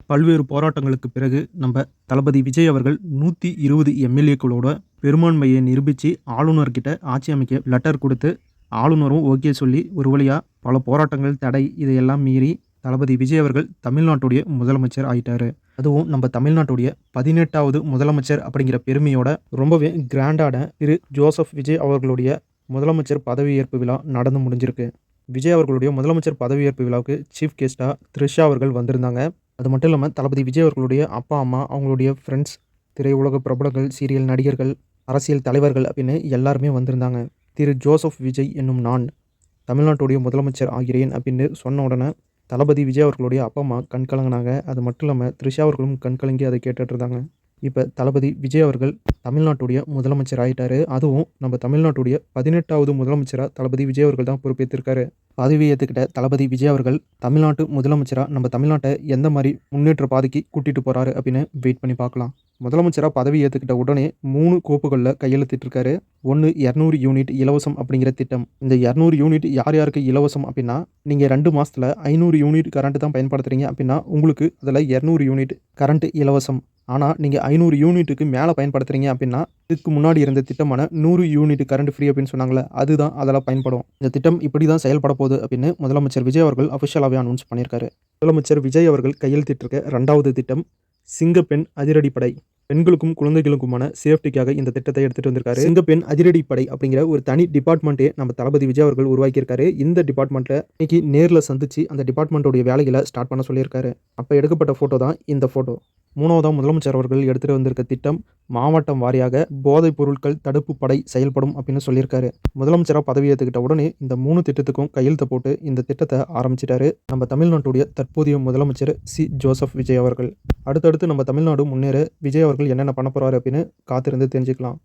பல்வேறு போராட்டங்களுக்கு பிறகு நம்ம தளபதி விஜய் அவர்கள் 120 எம்எல்ஏக்களோட பெரும்பான்மையை நிரூபித்து ஆளுநர்கிட்ட ஆட்சி அமைக்க லெட்டர் கொடுத்து ஆளுநரும் ஓகே சொல்லி ஒரு வழியாக பல போராட்டங்கள் தடை இதையெல்லாம் மீறி தளபதி விஜய் அவர்கள் தமிழ்நாட்டுடைய முதலமைச்சர் ஆயிட்டாரு. அதுவும் நம்ம தமிழ்நாட்டுடைய 18வது முதலமைச்சர் அப்படிங்கிற பெருமையோட ரொம்பவே கிராண்டான திரு ஜோசப் விஜய் அவர்களுடைய முதலமைச்சர் பதவியேற்பு விழா நடந்து முடிஞ்சிருக்கு. விஜய் அவர்களுடைய முதலமைச்சர் பதவியேற்பு விழாவுக்கு சீஃப் கெஸ்ட்டாக த்ரிஷா அவர்கள் வந்திருந்தாங்க. அது மட்டும் இல்லாமல் தளபதி விஜய் அவர்களுடைய அப்பா அம்மா, அவங்களுடைய ஃப்ரெண்ட்ஸ், திரையுலக பிரபலங்கள், சீரியல் நடிகர்கள், அரசியல் தலைவர்கள் அப்படின்னு எல்லாருமே வந்திருந்தாங்க. திரு ஜோசப் விஜய் என்னும் நான் தமிழ்நாட்டுடைய முதலமைச்சர் ஆகிறேன் அப்படின்னு சொன்ன உடனே தளபதி விஜய் அவர்களுடைய அப்பா அம்மா கண்கலங்கினாங்க. அது மட்டும் இல்லாமல் த்ரிஷா அவர்களும் கண்கலங்கி அதை கேட்டுட்டு இருந்தாங்க. இப்போ தளபதி விஜய் அவர்கள் தமிழ்நாட்டுடைய முதலமைச்சர் ஆகிட்டாரு. அதுவும் நம்ம தமிழ்நாட்டுடைய 18வது முதலமைச்சராக தளபதி விஜய் அவர்கள் தான் பொறுப்பேற்றிருக்காரு. பதவி ஏற்றுக்கிட்ட தளபதி விஜய் அவர்கள் தமிழ்நாட்டு முதலமைச்சராக நம்ம தமிழ்நாட்டை எந்த மாதிரி முன்னேற்ற பாதைக்கு கூட்டிகிட்டு போகிறாரு அப்படின்னு வெயிட் பண்ணி பார்க்கலாம். முதலமைச்சராக பதவி ஏற்றுக்கிட்ட உடனே 3 கோப்புகளில் கையெழுத்திட்டிருக்காரு. 1 200 யூனிட் இலவசம் அப்படிங்கிற திட்டம். இந்த 200 யூனிட் யார் யாருக்கு இலவசம் அப்படின்னா, நீங்கள் 2 மாதத்தில் 500 யூனிட் கரண்ட் தான் பயன்படுத்துகிறீங்க அப்படின்னா உங்களுக்கு அதில் 200 யூனிட் கரண்ட் இலவசம். ஆனால் நீங்கள் 500 யூனிட்டுக்கு மேலே பயன்படுத்துகிறீங்க அப்படின்னா இதுக்கு முன்னாடி இருந்த திட்டமான 100 யூனிட் கரண்ட் ஃப்ரீ அப்படின்னு சொன்னாங்களே, அதுதான் அதெல்லாம் பயன்படும். இந்த திட்டம் இப்படி தான் செயல்பட போகுது அப்படின்னு முதலமைச்சர் விஜய் அவர்கள் அஃபிஷியலாகவே அனௌன்ஸ் பண்ணியிருக்காரு. முதலமைச்சர் விஜய் அவர்கள் கையெழுத்திட்டிருக்க 2வது திட்டம் சிங்கப்பெண் அதிரடிப்படை. பெண்களுக்கும் குழந்தைகளுக்குமான சேஃப்டிக்காக இந்த திட்டத்தை எடுத்துகிட்டு வந்திருக்காரு. சிங்கப்பெண் அதிரடிப்படை அப்படிங்கிற ஒரு தனி டிபார்ட்மெண்ட்டே நம்ம தளபதி விஜய் அவர்கள் உருவாக்கியிருக்காரு. இந்த டிபார்ட்மெண்ட்டில் இன்னைக்கு நேரில் சந்தித்து அந்த டிபார்ட்மெண்ட்டோடைய வேலைகளை ஸ்டார்ட் பண்ண சொல்லியிருக்காரு. அப்போ எடுக்கப்பட்ட ஃபோட்டோ தான் இந்த ஃபோட்டோ. 3வதாக முதலமைச்சர் அவர்கள் எடுத்துகிட்டு வந்திருக்க திட்டம் மாவட்டம் வாரியாக போதைப் பொருட்கள் தடுப்பு படை செயல்படும் அப்படின்னு சொல்லியிருக்காரு. முதலமைச்சராக பதவி ஏற்றுக்கிட்ட உடனே இந்த 3 திட்டத்துக்கும் கையெழுத்து போட்டு இந்த திட்டத்தை ஆரம்பிச்சிட்டாரு நம்ம தமிழ்நாட்டுடைய தற்போதைய முதலமைச்சர் ஜோசப் விஜய் அவர்கள். அடுத்தடுத்து நம்ம தமிழ்நாடு முன்னேற விஜய் அவர்கள் என்னென்ன பண்ண போகிறாரு அப்படின்னு காத்திருந்து தெரிஞ்சுக்கலாம்.